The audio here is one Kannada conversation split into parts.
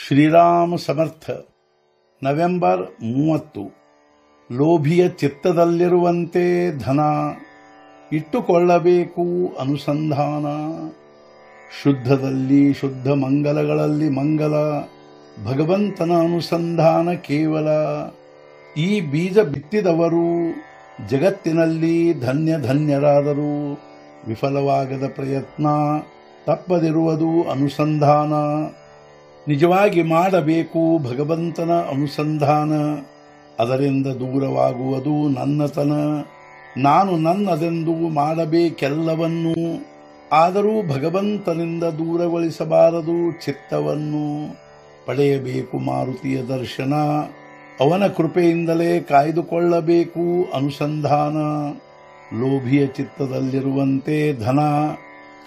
ಶ್ರೀರಾಮ ಸಮರ್ಥ. ನವೆಂಬರ್ 30. ಲೋಭಿಯ ಚಿತ್ತದಲ್ಲಿರುವಂತೆ ಧನ ಇಟ್ಟುಕೊಳ್ಳಬೇಕು ಅನುಸಂಧಾನ. ಶುದ್ಧದಲ್ಲಿ ಶುದ್ಧ, ಮಂಗಲಗಳಲ್ಲಿ ಮಂಗಲ, ಭಗವಂತನ ಅನುಸಂಧಾನ ಕೇವಲ. ಈ ಬೀಜ ಬಿತ್ತಿದವರು ಜಗತ್ತಿನಲ್ಲಿ ಧನ್ಯರಾದರು. ವಿಫಲವಾಗದ ಪ್ರಯತ್ನ, ತಪ್ಪದಿರುವುದು ಅನುಸಂಧಾನ. ನಿಜವಾಗಿ ಮಾಡಬೇಕು ಭಗವಂತನ ಅನುಸಂಧಾನ. ಅದರಿಂದ ದೂರವಾಗುವುದು ನನ್ನತನ. ನಾನು ನನ್ನದೆಂದು ಮಾಡಬೇಕೆಲ್ಲವನ್ನೂ, ಆದರೂ ಭಗವಂತನಿಂದ ದೂರಗೊಳಿಸಬಾರದು ಚಿತ್ತವನ್ನು. ಪಡೆಯಬೇಕು ಮಾರುತಿಯ ದರ್ಶನ, ಅವನ ಕೃಪೆಯಿಂದಲೇ ಕಾಯ್ದುಕೊಳ್ಳಬೇಕು ಅನುಸಂಧಾನ. ಲೋಭಿಯ ಚಿತ್ತದಲ್ಲಿರುವಂತೆ ಧನ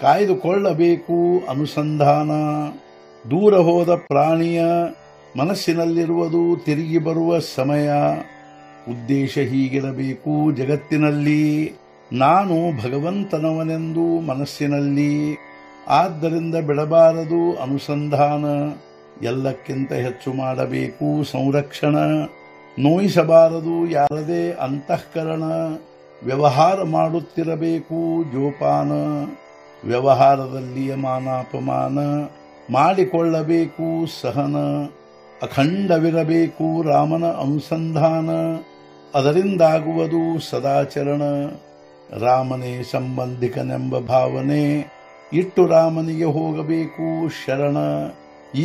ಕಾಯ್ದುಕೊಳ್ಳಬೇಕು ಅನುಸಂಧಾನ. ದೂರ ಹೋದ ಪ್ರಾಣಿಯ ಮನಸ್ಸಿನಲ್ಲಿರುವುದು ತಿರುಗಿ ಬರುವ ಸಮಯ. ಉದ್ದೇಶ ಹೀಗಿರಬೇಕು ಜಗತ್ತಿನಲ್ಲಿ, ನಾನು ಭಗವಂತನವನೆಂದು ಮನಸ್ಸಿನಲ್ಲಿ. ಆದ್ದರಿಂದ ಬಿಡಬಾರದು ಅನುಸಂಧಾನ. ಎಲ್ಲಕ್ಕಿಂತ ಹೆಚ್ಚು ಮಾಡಬೇಕು ಸಂರಕ್ಷಣ. ನೋಯಿಸಬಾರದು ಯಾರದೇ ಅಂತಃಕರಣ. ವ್ಯವಹಾರ ಮಾಡುತ್ತಿರಬೇಕು ಜೋಪಾನ. ವ್ಯವಹಾರದಲ್ಲಿಯ ಮಾನಾಪಮಾನ ಮಾಡಿಕೊಳ್ಳಬೇಕು ಸಹನ. ಅಖಂಡವಿರಬೇಕು ರಾಮನ ಅನುಸಂಧಾನ, ಅದರಿಂದಾಗುವುದು ಸದಾಚರಣ. ರಾಮನೇ ಸಂಬಂಧಿಕನೆಂಬ ಭಾವನೆ ಇಟ್ಟು ರಾಮನಿಗೆ ಹೋಗಬೇಕು ಶರಣ.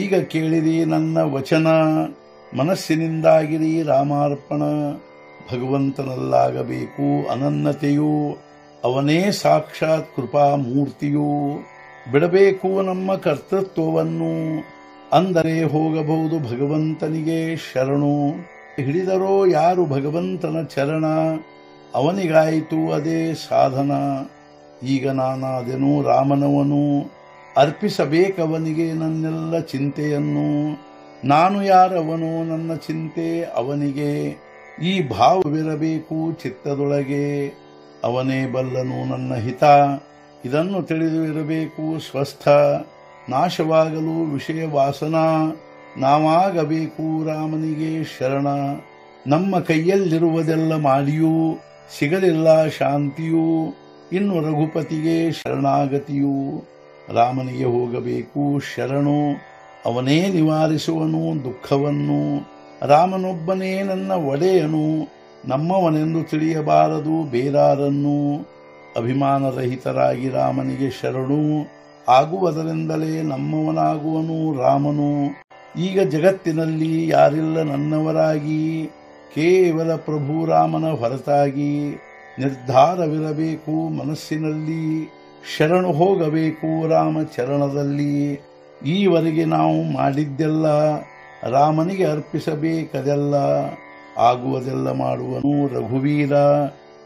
ಈಗ ಕೇಳಿರಿ ನನ್ನ ವಚನ, ಮನಸ್ಸಿನಿಂದಾಗಿರಿ ರಾಮಾರ್ಪಣ. ಭಗವಂತನಲ್ಲಾಗಬೇಕು ಅನನ್ಯತೆಯು, ಅವನೇ ಸಾಕ್ಷಾತ್ ಕೃಪಾಮೂರ್ತಿಯು. ಬಿಡಬೇಕು ನಮ್ಮ ಕರ್ತೃತ್ವವನ್ನು, ಅಂದರೆ ಹೋಗಬಹುದು ಭಗವಂತನಿಗೆ ಶರಣು. ಹಿಡಿದರೋ ಯಾರು ಭಗವಂತನ ಚರಣ, ಅವನಿಗಾಯಿತು ಅದೇ ಸಾಧನ. ಈಗ ನಾನಾದೆನು ರಾಮನವನು, ಅರ್ಪಿಸಬೇಕವನಿಗೆ ನನ್ನೆಲ್ಲ ಚಿಂತೆಯನ್ನು. ನಾನು ಯಾರವನು, ನನ್ನ ಚಿಂತೆ ಅವನಿಗೆ. ಈ ಭಾವವಿರಬೇಕು ಚಿತ್ತದೊಳಗೆ. ಅವನೇ ಬಲ್ಲನು ನನ್ನ ಹಿತ, ಇದನ್ನು ತಿಳಿದು ಇರಬೇಕು ಸ್ವಸ್ಥ. ನಾಶವಾಗಲು ವಿಷಯ ವಾಸನ, ನಾವಾಗಬೇಕು ರಾಮನಿಗೆ ಶರಣ. ನಮ್ಮ ಕೈಯಲ್ಲಿರುವುದೆಲ್ಲ ಮಾಡಿಯೂ ಸಿಗಲಿಲ್ಲ ಶಾಂತಿಯೂ, ಇನ್ನು ರಘುಪತಿಗೆ ಶರಣಾಗತಿಯೂ. ರಾಮನಿಗೆ ಹೋಗಬೇಕು ಶರಣು, ಅವನೇ ನಿವಾರಿಸುವನು ದುಃಖವನ್ನು. ರಾಮನೊಬ್ಬನೇ ನನ್ನ ಒಡೆಯನು, ನಮ್ಮವನೆಂದು ತಿಳಿಯಬಾರದು ಬೇರಾರನ್ನು. ಅಭಿಮಾನರಹಿತರಾಗಿ ರಾಮನಿಗೆ ಶರಣು, ಆಗುವುದರಿಂದಲೇ ನಮ್ಮವನಾಗುವನು ರಾಮನು. ಈಗ ಜಗತ್ತಿನಲ್ಲಿ ಯಾರಿಲ್ಲ ನನ್ನವರಾಗಿ, ಕೇವಲ ಪ್ರಭು ರಾಮನ ಹೊರತಾಗಿ. ನಿರ್ಧಾರವಿರಬೇಕು ಮನಸ್ಸಿನಲ್ಲಿ, ಶರಣು ಹೋಗಬೇಕು ರಾಮಚರಣದಲ್ಲಿ. ಈವರೆಗೆ ನಾವು ಮಾಡಿದ್ದೆಲ್ಲ ರಾಮನಿಗೆ ಅರ್ಪಿಸಬೇಕದೆಲ್ಲ. ಆಗುವುದೆಲ್ಲ ಮಾಡುವನು ರಘುವೀರ,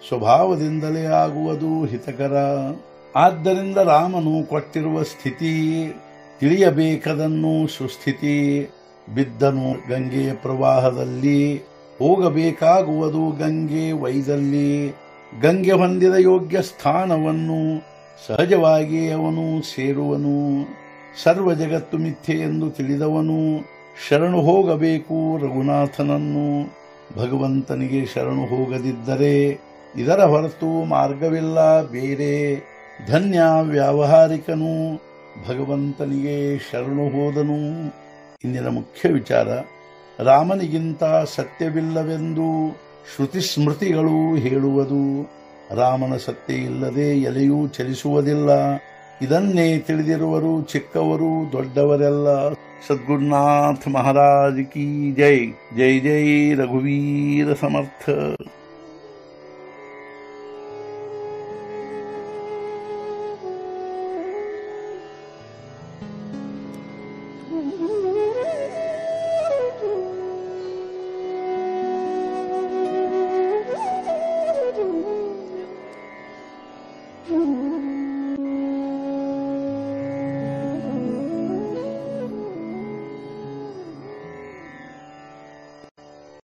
ಸ್ವಭಾವದಿಂದಲೇ ಆಗುವುದು ಹಿತಕರ. ಆದ್ದರಿಂದ ರಾಮನು ಕೊಟ್ಟಿರುವ ಸ್ಥಿತಿ, ತಿಳಿಯಬೇಕದನ್ನು ಸುಸ್ಥಿತಿ. ಬಿದ್ದನು ಗಂಗೆಯ ಪ್ರವಾಹದಲ್ಲಿ, ಹೋಗಬೇಕಾಗುವುದು ಗಂಗೆ ವೈದಲ್ಲಿ. ಗಂಗೆ ಹೊಂದಿದ ಯೋಗ್ಯ ಸ್ಥಾನವನ್ನು, ಸಹಜವಾಗಿ ಅವನು ಸೇರುವನು. ಸರ್ವ ಜಗತ್ತು ಮಿಥ್ಯೆ ಎಂದು ತಿಳಿದವನು, ಶರಣು ಹೋಗಬೇಕು ರಘುನಾಥನನ್ನು. ಭಗವಂತನಿಗೆ ಶರಣು ಹೋಗದಿದ್ದರೆ ಇದರ ಹೊರತು ಮಾರ್ಗವಿಲ್ಲ ಬೇರೆ. ಧನ್ಯ ವ್ಯಾವಹಾರಿಕನು, ಭಗವಂತನಿಗೆ ಶರಣು ಹೋದನು. ಇಂದಿನ ಮುಖ್ಯ ವಿಚಾರ, ರಾಮನಿಗಿಂತ ಸತ್ಯವಿಲ್ಲವೆಂದು ಶ್ರುತಿ ಸ್ಮೃತಿಗಳು ಹೇಳುವುದು. ರಾಮನ ಸತ್ಯ ಇಲ್ಲದೆ ಎಲೆಯೂ ಚಲಿಸುವುದಿಲ್ಲ. ಇದನ್ನೇ ತಿಳಿದಿರುವರು ಚಿಕ್ಕವರು ದೊಡ್ಡವರೆಲ್ಲ. ಸದ್ಗುರುನಾಥ ಮಹಾರಾಜ್ ಕಿ ಜೈ. ಜೈ ಜೈ ರಘುವೀರ ಸಮರ್ಥ.